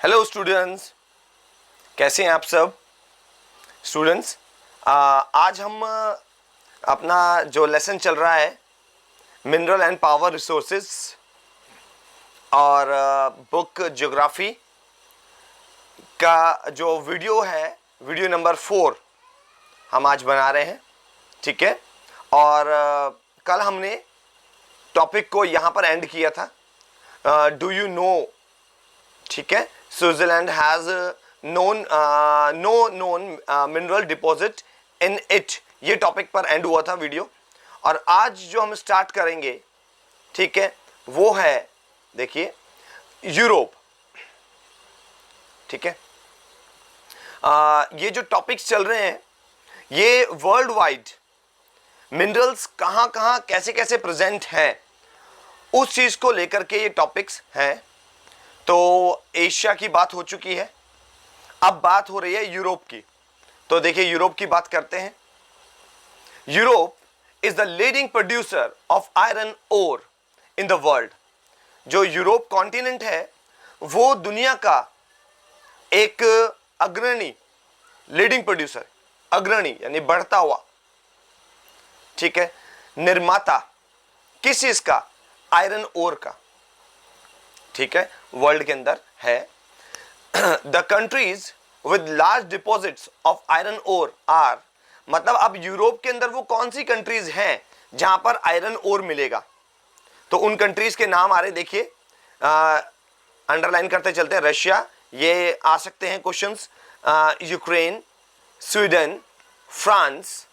Hello students, कैसे हैं आप सब स्टूडेंट्स। आज हम अपना जो लेसन चल रहा है मिनरल एंड पावर रिसोर्सेज और बुक ज्योग्राफी का जो वीडियो है, वीडियो नंबर 4 हम आज बना रहे हैं। ठीक है, और कल हमने टॉपिक को यहाँ पर एंड किया था। डू यू नो, ठीक है, Switzerland has no known mineral deposit in it, ये टॉपिक पर एंड हुआ था वीडियो। और आज जो हम स्टार्ट करेंगे, ठीक है, वो है, देखिए, यूरोप। ठीक है, ये जो टॉपिक्स चल रहे हैं ये वर्ल्ड वाइड मिनरल्स कहाँ कहाँ कैसे कैसे प्रेजेंट हैं उस चीज को लेकर के ये टॉपिक्स हैं। तो एशिया की बात हो चुकी है, अब बात हो रही है यूरोप की। तो देखिए, यूरोप की बात करते हैं। Europe is the leading producer of iron ore in the world. जो यूरोप कॉन्टिनेंट है वो दुनिया का एक अग्रणी, लीडिंग प्रोड्यूसर, अग्रणी यानी बढ़ता हुआ, ठीक है, निर्माता किस चीज का, आयरन ओर का, ठीक है, वर्ल्ड के अंदर है। The countries with large deposits of iron ore are, मतलब अब यूरोप के अंदर वो कौन सी कंट्रीज हैं जहां पर आयरन ओर मिलेगा। तो उन कंट्रीज के नाम आ रहे, देखिए, अंडरलाइन करते चलते हैं। रशिया, ये आ सकते हैं क्वेश्चंस, यूक्रेन, स्वीडन, फ्रांस,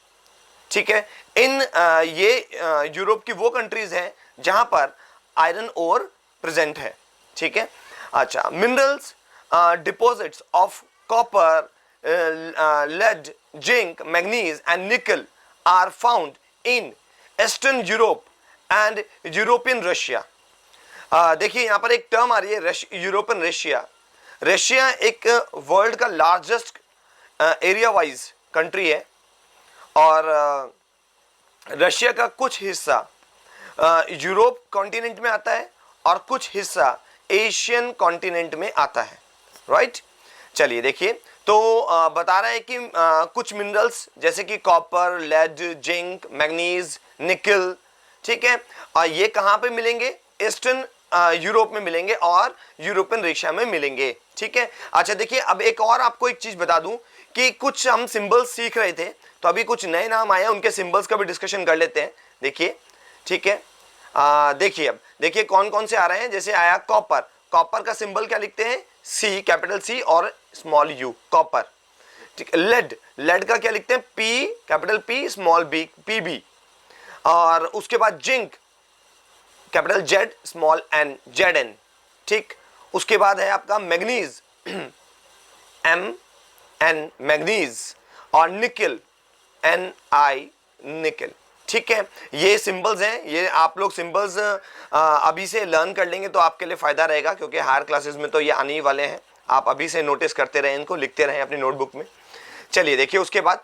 ठीक है। इन ये यूरोप की वो कंट्रीज हैं जहां पर आयरन ओर प्रेजेंट है। ठीक है, अच्छा, minerals deposits of copper, lead, zinc, manganese and nickel are found in eastern Europe and European Russia. देखिए, यहां पर एक टर्म आ रही है, यूरोपियन रशिया। रशिया एक वर्ल्ड का लार्जेस्ट एरिया वाइज कंट्री है और रशिया का कुछ हिस्सा यूरोप कॉन्टिनेंट में आता है और कुछ हिस्सा एशियन कॉन्टिनेंट में आता है, राइट। चलिए देखिए, तो बता रहा है कि कुछ मिनरल्स जैसे कि कॉपर, लेड, जिंक, मैग्नीज, निकल, ठीक है, और ये कहाँ पे मिलेंगे, ईस्टर्न यूरोप में मिलेंगे और यूरोपियन रशिया में मिलेंगे। ठीक है, अच्छा देखिए, अब एक और आपको एक चीज बता दूं कि कुछ हम सिंबल्स सीख रहे थे, तो अभी कुछ नए नाम आए हैं, उनके सिंबल्स का भी डिस्कशन कर लेते हैं। देखिए, ठीक है, देखिए, अब देखिए कौन कौन से आ रहे हैं। जैसे आया कॉपर, कॉपर का सिंबल क्या लिखते हैं, सी, कैपिटल सी और स्मॉल यू, कॉपर। ठीक है, लेड, लेड का क्या लिखते हैं, P, capital P, small B, P B. और उसके बाद zinc, capital Z, small N, Z N. ठीक, उसके बाद है आपका मैग्नीज, एम एन, मैग्नीज, और निकल, एन आई, निकल। ठीक है, ये सिंबल्स हैं, ये आप लोग सिंबल्स अभी से लर्न कर लेंगे तो आपके लिए फायदा रहेगा, क्योंकि हायर क्लासेस में तो ये आने ही वाले हैं। आप अभी से नोटिस करते रहें, इनको लिखते रहें अपनी नोटबुक में। चलिए देखिए, उसके बाद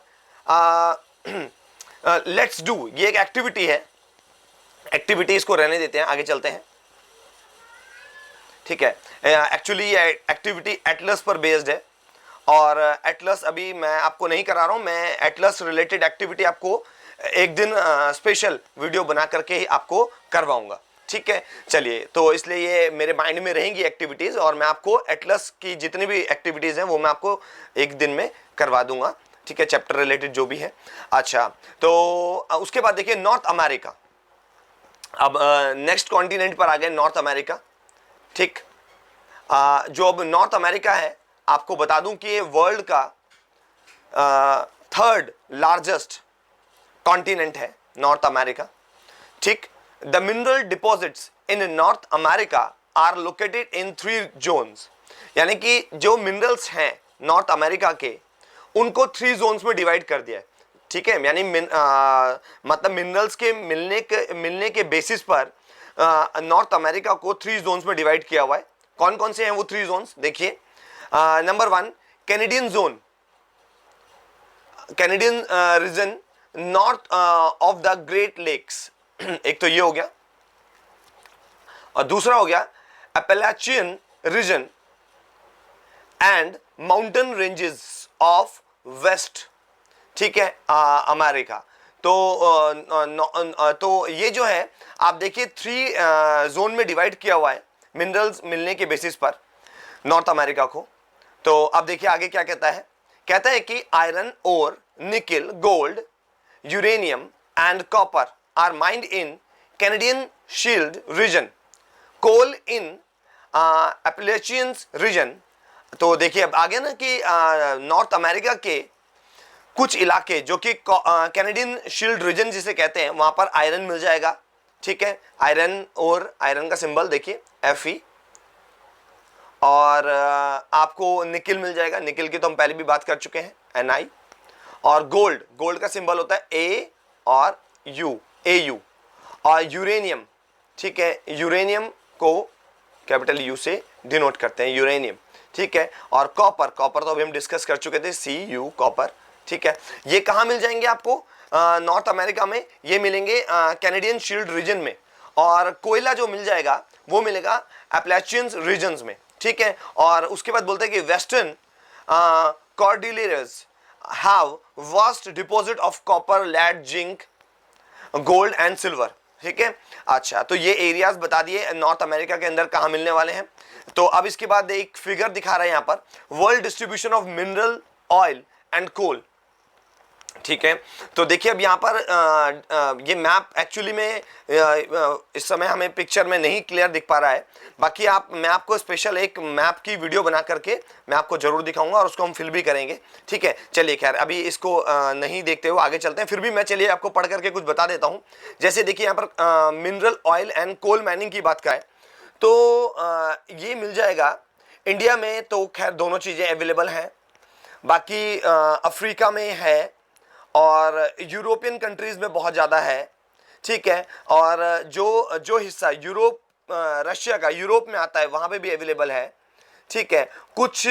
लेट्स डू, ये एक एक्टिविटी है, एक्टिविटी इसको रहने देते हैं, आगे चलते हैं। ठीक है, एक्चुअली ये एक्टिविटी एटलस पर बेस्ड है और एटलस अभी मैं आपको नहीं करा रहा हूं, मैं एटलस रिलेटेड एक्टिविटी आपको एक दिन स्पेशल वीडियो बना करके ही आपको करवाऊंगा। ठीक है, चलिए, तो इसलिए ये मेरे माइंड में रहेंगी एक्टिविटीज और मैं आपको एटलस की जितनी भी एक्टिविटीज हैं वो मैं आपको एक दिन में करवा दूंगा। ठीक है, चैप्टर रिलेटेड जो भी है। अच्छा, तो उसके बाद देखिए नॉर्थ अमेरिका। अब नेक्स्ट कॉन्टिनेंट पर आ गए, नॉर्थ अमेरिका। ठीक, जो अब नॉर्थ अमेरिका है, आपको बता दूं कि ये वर्ल्ड का थर्ड लार्जेस्ट कॉन्टिनेंट है, नॉर्थ अमेरिका। ठीक, the mineral deposits in North America are located in 3 zones, यानी कि जो मिनरल्स हैं नॉर्थ अमेरिका के, उनको 3 जोन्स में डिवाइड कर दिया है। ठीक है, यानी मतलब मिनरल्स के मिलने के बेसिस पर नॉर्थ अमेरिका को 3 जोन्स में डिवाइड किया हुआ है। कौन कौन से हैं वो 3 जोन्स, देखिए। Number 1, Canadian zone, Canadian region north of the Great Lakes, एक तो ये हो गया, और दूसरा हो गया Appalachian region and mountain ranges of west, ठीक है, अमेरिका। तो ये जो है आप देखिए 3 जोन में डिवाइड किया हुआ है मिनरल्स मिलने के बेसिस पर नॉर्थ अमेरिका को। तो अब देखिए आगे क्या कहता है, कहता है कि आयरन और nickel, gold, uranium and copper are mined in Canadian shield region, coal in Appalachians region. तो देखिए अब आगे ना कि नॉर्थ अमेरिका के कुछ इलाके जो कि कैनेडियन शील्ड रीजन जिसे कहते हैं, वहां पर आयरन मिल जाएगा, ठीक है, आयरन, और आयरन का सिंबल देखिए Fe, और आपको निकल मिल जाएगा, निकल की तो हम पहले भी बात कर चुके हैं Ni, और गोल्ड, गोल्ड का सिंबल होता है A और U, Au, और यूरेनियम, ठीक है, यूरेनियम को कैपिटल U से डिनोट करते हैं, यूरेनियम, ठीक है, और कॉपर, कॉपर तो अभी हम डिस्कस कर चुके थे, Cu, कॉपर, ठीक है। ये कहाँ मिल जाएंगे आपको नॉर्थ अमेरिका में, ये मिलेंगे कैनेडियन शील्ड रीजन में, और कोयला जो मिल जाएगा वो मिलेगा एपलेचियंस रीजन्स में, ठीक है। और उसके बाद बोलते हैं कि western cordilleras have vast deposit of copper, lead, zinc, gold and silver, ठीक है। अच्छा, तो ये एरियाज बता दिए नॉर्थ अमेरिका के अंदर कहाँ मिलने वाले हैं। तो अब इसके बाद एक फिगर दिखा रहा है यहाँ पर, world distribution of mineral oil and coal, ठीक है। तो देखिए अब यहाँ पर ये मैप एक्चुअली में इस समय हमें पिक्चर में नहीं क्लियर दिख पा रहा है, बाकी मैं आपको स्पेशल एक मैप की वीडियो बना करके मैं आपको जरूर दिखाऊंगा, और उसको हम फिल भी करेंगे, ठीक है। चलिए खैर अभी इसको नहीं देखते हुए आगे चलते हैं, फिर भी मैं चलिए आपको पढ़ करके कुछ बता देता हूँ। जैसे देखिए यहाँ पर mineral oil and coal mining की बात करें तो ये मिल जाएगा इंडिया में, तो खैर दोनों चीज़ें अवेलेबल हैं, बाकी अफ्रीका में है और यूरोपियन कंट्रीज़ में बहुत ज़्यादा है, ठीक है। और जो हिस्सा यूरोप, रशिया का यूरोप में आता है वहाँ पे भी अवेलेबल है, ठीक है। कुछ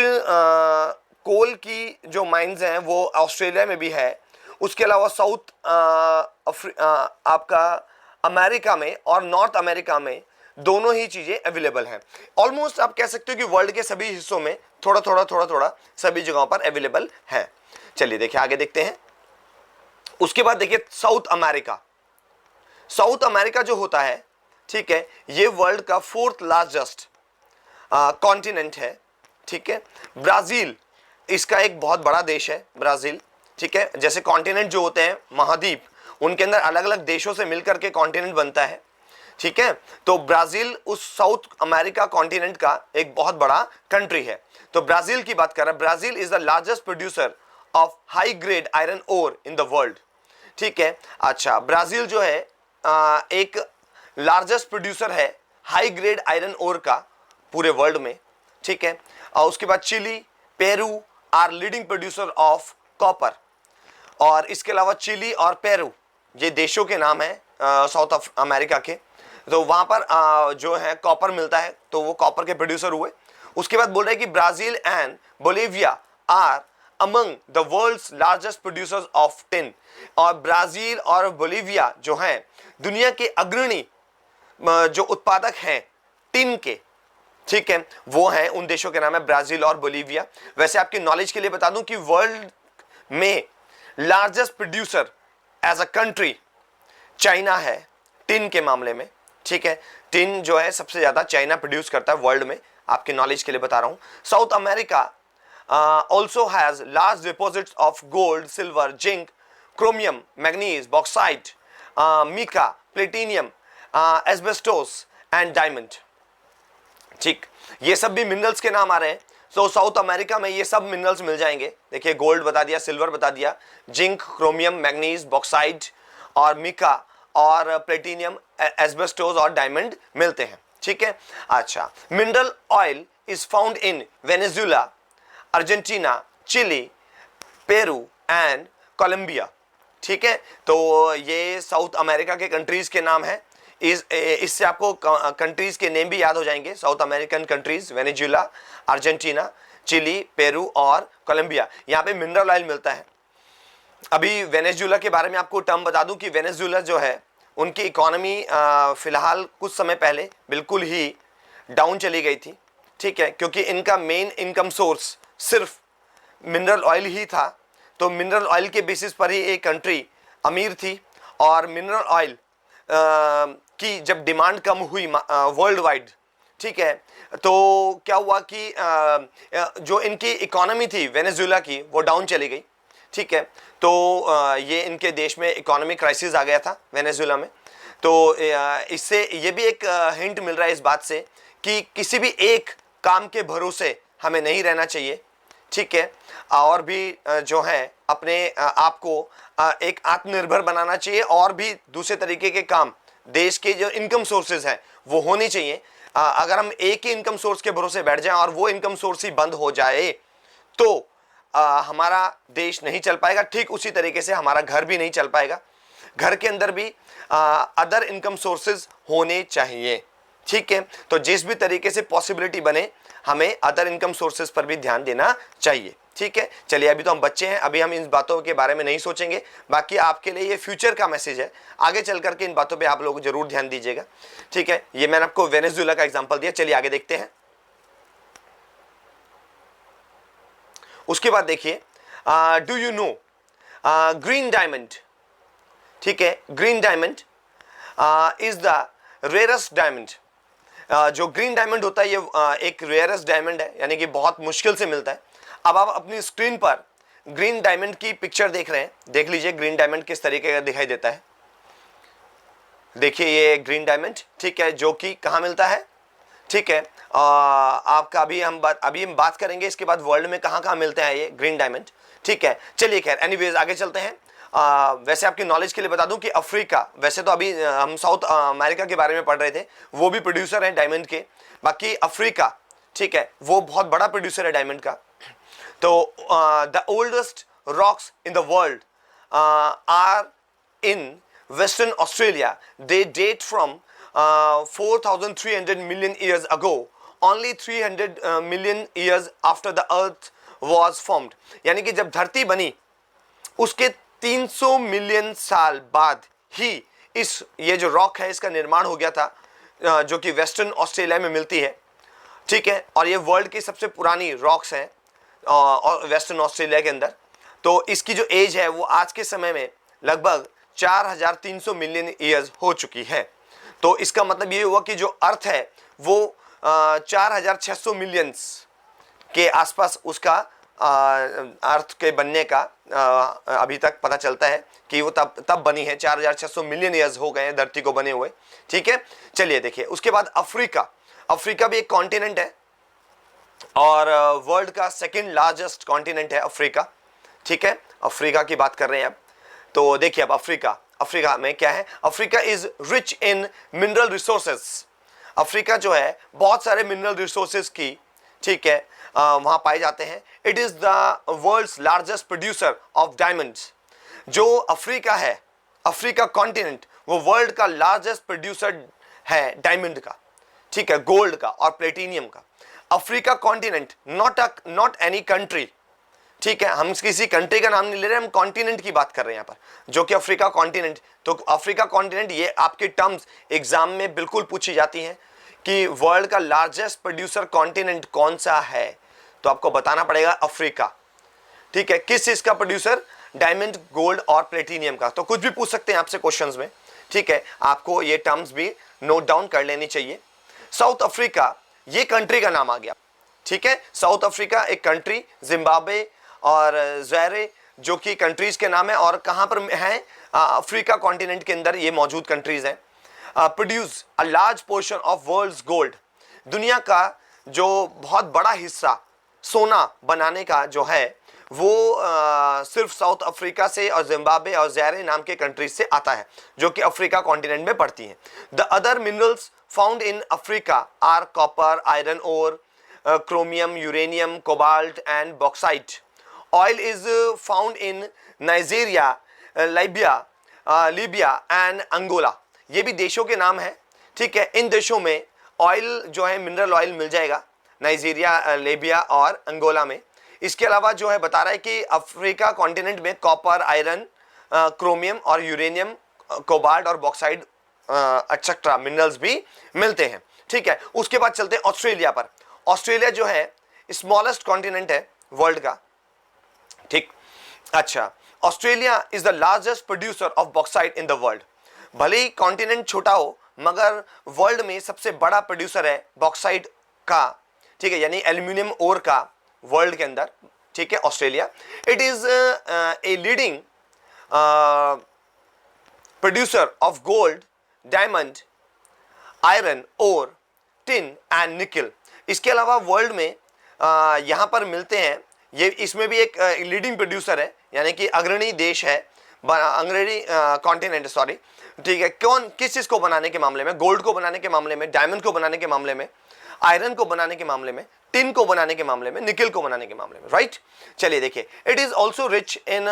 कोल की जो माइंस हैं वो ऑस्ट्रेलिया में भी है, उसके अलावा साउथ आपका अमेरिका में और नॉर्थ अमेरिका में दोनों ही चीज़ें अवेलेबल हैं। ऑलमोस्ट आप कह सकते हो कि वर्ल्ड के सभी हिस्सों में थोड़ा थोड़ा सभी जगहों पर अवेलेबल है। चलिए देखिए आगे देखते हैं। उसके बाद देखिए साउथ अमेरिका, साउथ अमेरिका जो होता है, ठीक है, ये वर्ल्ड का 4th लार्जेस्ट कॉन्टिनेंट है, ठीक है। ब्राजील इसका एक बहुत बड़ा देश है ब्राजील, ठीक है। जैसे कॉन्टिनेंट जो होते हैं महाद्वीप, उनके अंदर अलग अलग देशों से मिलकर के कॉन्टिनेंट बनता है, ठीक है। तो ब्राजील उस साउथ अमेरिका कॉन्टिनेंट का एक बहुत बड़ा कंट्री है। तो ब्राजील की बात कर रहा है, Brazil is the largest producer of high grade iron ore in the world, ठीक है। अच्छा, ब्राजील जो है एक लार्जेस्ट प्रोड्यूसर है हाई ग्रेड आयरन ओर का पूरे वर्ल्ड में, ठीक है। और उसके बाद Chile, Peru are leading producer of copper, और इसके अलावा चिली और पेरू ये देशों के नाम है साउथ अमेरिका के। तो वहाँ पर जो है कॉपर मिलता है, तो वो कॉपर के प्रोड्यूसर हुए। उसके बाद बोल रहे हैं कि Brazil and Bolivia are among the world's largest producers of tin, और ब्राजील और बोलिविया जो हैं दुनिया के अग्रणी जो उत्पादक हैं टिन के, ठीक है, वो हैं, उन देशों के नाम है ब्राजील और बोलिविया। वैसे आपकी नॉलेज के लिए बता दूं कि वर्ल्ड में largest producer as a country China है टिन के मामले में, ठीक है। टिन जो है सबसे ज्यादा चाइना प्रोड्यूस करता है वर्ल्ड में, आपकी नॉलेज के लिए बता रहा हूं। South America also has large deposits of gold, silver, zinc, chromium, manganese, bauxite, mica, platinum, asbestos and diamond, ठीक, ये सब भी मिनरल्स के नाम आ रहे हैं। तो साउथ अमेरिका में ये सब मिनरल्स मिल जाएंगे। देखिए गोल्ड बता दिया, सिल्वर बता दिया, जिंक, क्रोमियम, मैग्नीज, बॉक्साइट और मिका और प्लेटिनियम, एस्बेस्टोस और डायमंड मिलते हैं, ठीक है। अच्छा, mineral oil is found in Venezuela, Argentina, Chile, Peru and Colombia, ठीक है। तो ये साउथ अमेरिका के कंट्रीज के नाम है। इससे आपको कंट्रीज के नेम भी याद हो जाएंगे, South American countries, Venezuela, Argentina, Chile, Peru और कोलंबिया। यहाँ पे मिनरल ऑयल मिलता है। अभी वेनेजुएला के बारे में आपको टर्म बता दूं कि वेनेजुएला जो है उनकी इकोनॉमी फिलहाल कुछ समय पहले बिल्कुल ही डाउन चली गई थी, ठीक है, क्योंकि इनका मेन इनकम सोर्स सिर्फ मिनरल ऑयल ही था, तो मिनरल ऑयल के बेसिस पर ही एक कंट्री अमीर थी। और मिनरल ऑयल की जब डिमांड कम हुई वर्ल्ड वाइड, ठीक है, तो क्या हुआ कि जो इनकी इकोनॉमी थी वेनेजुएला की, वो डाउन चली गई। ठीक है, तो ये इनके देश में इकोनॉमिक क्राइसिस आ गया था वेनेजुएला में। तो इससे ये भी एक हिंट मिल रहा है इस बात से कि किसी भी एक काम के भरोसे हमें नहीं रहना चाहिए। ठीक है, और भी जो है अपने आप को एक आत्मनिर्भर बनाना चाहिए, और भी दूसरे तरीके के काम, देश के जो इनकम सोर्सेज हैं वो होनी चाहिए। अगर हम एक ही इनकम सोर्स के भरोसे बैठ जाएं और वो इनकम सोर्स ही बंद हो जाए तो हमारा देश नहीं चल पाएगा। ठीक उसी तरीके से हमारा घर भी नहीं चल पाएगा। घर के अंदर भी अदर इनकम सोर्सेज होने चाहिए। ठीक है, तो जिस भी तरीके से पॉसिबिलिटी बने हमें अदर इनकम सोर्सेज पर भी ध्यान देना चाहिए। ठीक है, चलिए अभी तो हम बच्चे हैं, अभी हम इन बातों के बारे में नहीं सोचेंगे। बाकी आपके लिए ये फ्यूचर का मैसेज है, आगे चल करके इन बातों पे आप लोग जरूर ध्यान दीजिएगा। ठीक है, ये मैंने आपको वेनेजुएला का एग्जांपल दिया। चलिए आगे देखते हैं। उसके बाद देखिए, do you know green diamond. ठीक है, green diamond is the rarest diamond. जो ग्रीन डायमंड होता है ये एक रेयरेस्ट डायमंड है, यानी कि बहुत मुश्किल से मिलता है। अब आप अपनी स्क्रीन पर ग्रीन डायमंड की पिक्चर देख रहे हैं, देख लीजिए ग्रीन डायमंड किस तरीके का दिखाई देता है। देखिए ये ग्रीन डायमंड, ठीक है, जो कि कहाँ मिलता है। ठीक है, आपका अभी हम बात करेंगे इसके बाद वर्ल्ड में कहाँ कहाँ मिलते हैं ये ग्रीन डायमंड। ठीक है, चलिए खैर एनीवेज आगे चलते हैं। वैसे आपकी नॉलेज के लिए बता दूं कि अफ्रीका, वैसे तो अभी हम साउथ अमेरिका के बारे में पढ़ रहे थे, वो भी प्रोड्यूसर है डायमंड के। बाकी अफ्रीका, ठीक है, वो बहुत बड़ा प्रोड्यूसर है डायमंड का। तो the oldest rocks in the world are in western Australia. They date from 4,300 million years ago, only 300 million years after the earth was formed। यानी कि जब धरती बनी उसके 300 मिलियन साल बाद ही ये जो रॉक है इसका निर्माण हो गया था, जो कि वेस्टर्न ऑस्ट्रेलिया में मिलती है। ठीक है, और ये वर्ल्ड की सबसे पुरानी रॉक्स हैं वेस्टर्न ऑस्ट्रेलिया के अंदर। तो इसकी जो एज है वो आज के समय में लगभग 4,300 मिलियन ईयर्स हो चुकी है। तो इसका मतलब ये हुआ कि जो अर्थ है वो 4,600 मिलियंस के आसपास उसका अर्थ के बनने का अभी तक पता चलता है कि वो तब बनी है। 4,600 मिलियन ईयर्स हो गए हैं धरती को बने हुए। ठीक है, चलिए देखिए उसके बाद अफ्रीका भी एक कॉन्टिनेंट है और वर्ल्ड का सेकंड लार्जेस्ट कॉन्टिनेंट है अफ्रीका। ठीक है, अफ्रीका की बात कर रहे हैं अब। तो देखिए अब अफ्रीका में क्या है। Africa is rich in mineral resources. Africa जो है बहुत सारे मिनरल रिसोर्सेस की, ठीक है, वहां पाए जाते हैं। It is the world's largest producer of diamonds. जो अफ्रीका है, अफ्रीका कॉन्टिनेंट, वो वर्ल्ड का लार्जेस्ट प्रोड्यूसर है डायमंड का, ठीक है, गोल्ड का और प्लेटिनियम का। Africa continent, not any country. ठीक है, हम किसी कंट्री का नाम नहीं ले रहे, हम कॉन्टिनेंट की बात कर रहे हैं यहाँ पर, जो कि अफ्रीका कॉन्टिनेंट। तो अफ्रीका कॉन्टिनेंट, ये आपके टर्म्स एग्जाम में बिल्कुल पूछी जाती हैं कि वर्ल्ड का लार्जेस्ट प्रोड्यूसर कॉन्टिनेंट कौन सा है, तो आपको बताना पड़ेगा अफ्रीका। ठीक है, किस चीज का प्रोड्यूसर, डायमंड, गोल्ड और प्लेटिनियम का। तो कुछ भी पूछ सकते हैं आपसे क्वेश्चंस में। ठीक है, आपको ये टर्म्स भी नोट डाउन कर लेनी चाहिए। साउथ अफ्रीका, ये कंट्री का नाम आ गया। ठीक है, साउथ अफ्रीका एक कंट्री, जिम्बाब्वे और ज़ायरे जो कि कंट्रीज के नाम है, और कहां पर है, अफ्रीका कॉन्टिनेंट के अंदर ये मौजूद कंट्रीज हैं। Produce a large portion of world's gold. दुनिया का जो बहुत बड़ा हिस्सा सोना बनाने का जो है वो सिर्फ साउथ अफ्रीका से और जिम्बाब्वे और ज़ायरे नाम के कंट्रीज से आता है, जो कि अफ्रीका कॉन्टिनेंट में पड़ती हैं। The other minerals found in Africa are copper, iron ore, chromium, uranium, cobalt and bauxite. Oil is found in Nigeria, Libya and Angola. ये भी देशों के नाम हैं। ठीक है, इन देशों में ऑयल जो है, मिनरल ऑयल मिल जाएगा, नाइजीरिया, लीबिया और अंगोला में। इसके अलावा जो है बता रहा है कि अफ्रीका कॉन्टिनेंट में कॉपर, आयरन, क्रोमियम और यूरेनियम, कोबाल्ट और बॉक्साइड एक्सेट्रा मिनरल्स भी मिलते हैं। ठीक है, उसके बाद चलते हैं ऑस्ट्रेलिया पर। ऑस्ट्रेलिया जो है स्मॉलेस्ट कॉन्टिनेंट है वर्ल्ड का, ठीक। अच्छा, Australia is the largest producer of bauxite in the world. भले ही कॉन्टिनेंट छोटा हो मगर वर्ल्ड में सबसे बड़ा प्रोड्यूसर है बॉक्साइट का, ठीक है, यानी एल्यूमिनियम ओर का वर्ल्ड के अंदर, ठीक है, Australia. It is a leading producer of gold, diamond, iron ore, tin and nickel. इसके अलावा वर्ल्ड में यहाँ पर मिलते हैं, ये इसमें भी एक लीडिंग प्रोड्यूसर है, यानी कि अग्रणी देश है, अग्रणी कॉन्टिनेंट, सॉरी, ठीक है। कौन, किस चीज को बनाने के मामले में? गोल्ड को बनाने के मामले में, डायमंड को बनाने के मामले में, आयरन को बनाने के मामले में, टिन को बनाने के मामले में, निकल को बनाने के मामले में, राइट। चलिए देखिए, it is also rich in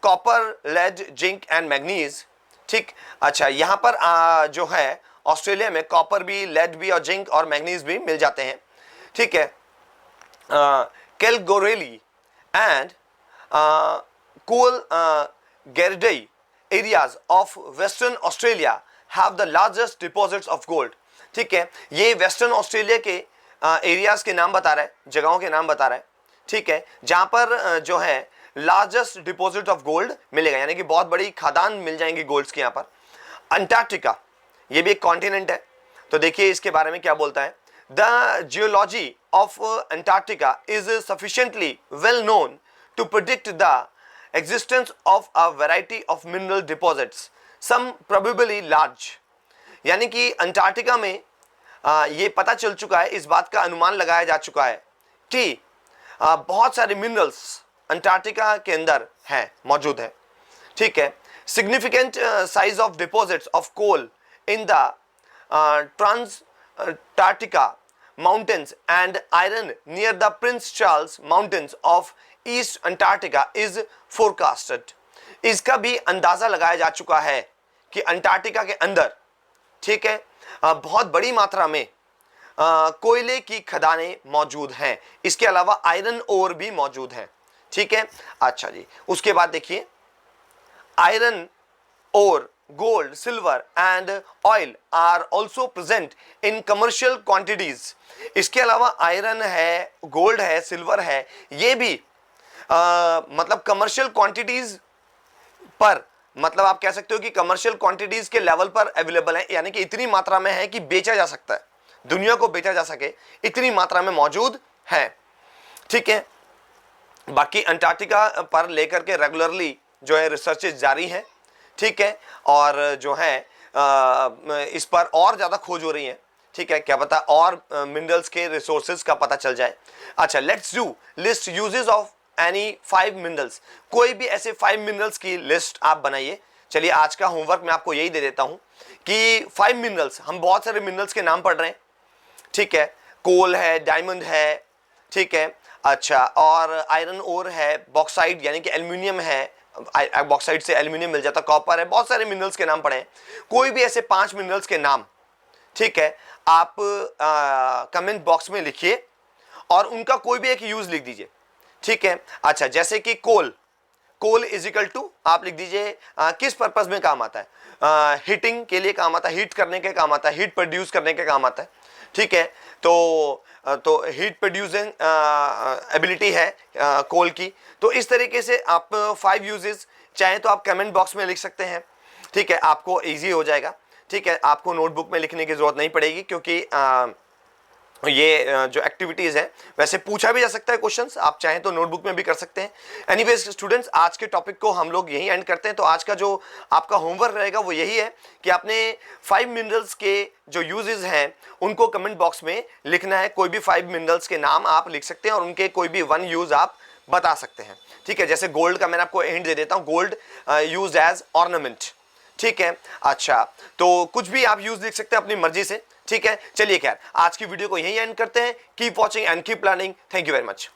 copper, lead, zinc and manganese, ठीक। अच्छा, यहाँ पर जो है ऑस्ट्रेलिया में कॉपर भी, लेड भी और जिंक और मैग्नीज भी मिल जाते हैं, ठीक है। Kalgoorlie and Coolgardie areas of western Australia have the largest deposits of gold, ठीक है। ये वेस्टर्न ऑस्ट्रेलिया के एरियाज के नाम बता रहा है, जगहों के नाम बता रहा है, ठीक है, जहां पर जो है लार्जेस्ट डिपॉजिट ऑफ गोल्ड मिलेगा, यानी कि बहुत बड़ी खदान मिल जाएंगी गोल्ड्स की। यहाँ पर अंटार्कटिका, ये भी एक कॉन्टिनेंट है, तो देखिए इसके बारे में क्या बोलता है। The geology of Antarctica is sufficiently well known to predict the existence of a variety of mineral deposits, some probably large, यानी कि अंटार्कटिका में ये पता चल चुका है, इस बात का अनुमान लगाया जा चुका है कि बहुत सारे मिनरल्स अंटार्कटिका के अंदर हैं, मौजूद है, ठीक है। Significant size of deposits of coal in the Transantarctic mountains and iron near the Prince Charles mountains of east Antarctica is forecasted. इसका भी अंदाजा लगाया जा चुका है कि अंटार्कटिका के अंदर, ठीक है, बहुत बड़ी मात्रा में कोयले की खदानें मौजूद हैं। इसके अलावा आयरन ओर भी मौजूद है, ठीक है। अच्छा जी, उसके बाद देखिए, iron ore, gold, silver and oil are also present in commercial quantities. इसके अलावा आयरन है, गोल्ड है, सिल्वर है, ये भी मतलब कमर्शियल क्वांटिटीज पर, मतलब आप कह सकते हो कि कमर्शियल क्वांटिटीज के लेवल पर अवेलेबल है, यानी कि इतनी मात्रा में है कि बेचा जा सकता है, दुनिया को बेचा जा सके, इतनी मात्रा में मौजूद है, ठीक है। बाकी अंटार्कटिका पर लेकर के रेगुलरली जो है रिसर्चेज जारी है, ठीक है, और जो है इस पर और ज्यादा खोज हो रही है, ठीक है, क्या पता और मिनरल्स के रिसोर्सेज का पता चल जाए। अच्छा, let's do list uses of any 5 minerals. कोई भी ऐसे 5 मिनरल्स की लिस्ट आप बनाइए। चलिए आज का होमवर्क मैं आपको यही दे देता हूं कि 5 मिनरल्स, हम बहुत सारे मिनरल्स के नाम पढ़ रहे हैं, ठीक है, कोल है, डायमंड है, ठीक है, अच्छा, और आयरन ओर है, बॉक्साइट यानी कि एल्यूमिनियम है, बॉक्साइट से एल्यूमिनियम मिल जाता, कॉपर है, बहुत सारे मिनरल्स के नाम पढ़े हैं। कोई भी ऐसे 5 मिनरल्स के नाम, ठीक है, आप कमेंट बॉक्स में लिखिए और उनका कोई भी एक यूज लिख दीजिए, ठीक है। अच्छा, जैसे कि कोल, कोल इज इक्वल टू आप लिख दीजिए किस पर्पस में काम आता है, हीटिंग के लिए काम आता है, हीट करने के काम आता है, हीट प्रोड्यूस करने के काम आता है, ठीक है। तो हीट प्रोड्यूसिंग एबिलिटी है कोल की। तो इस तरीके से आप 5 यूजेस चाहे तो आप कमेंट बॉक्स में लिख सकते हैं, ठीक है, आपको इजी हो जाएगा, ठीक है, आपको नोटबुक में लिखने की जरूरत नहीं पड़ेगी, क्योंकि ये जो एक्टिविटीज है वैसे पूछा भी जा सकता है क्वेश्चंस, आप चाहें तो नोटबुक में भी कर सकते हैं। एनीवेज स्टूडेंट्स, आज के टॉपिक को हम लोग यही एंड करते हैं। तो आज का जो आपका होमवर्क रहेगा वो यही है कि आपने 5 मिनरल्स के जो यूजेस हैं उनको कमेंट बॉक्स में लिखना है। कोई भी 5 मिनरल्स के नाम आप लिख सकते हैं और उनके कोई भी 1 यूज आप बता सकते हैं, ठीक है। जैसे गोल्ड का मैंने आपको हिंट दे देता हूँ, गोल्ड यूज एज ऑर्नामेंट, ठीक है। अच्छा, तो कुछ भी आप यूज लिख सकते हैं अपनी मर्जी से, ठीक है। चलिए खैर, आज की वीडियो को यहीं एंड करते हैं। Keep watching and keep learning. Thank you very much.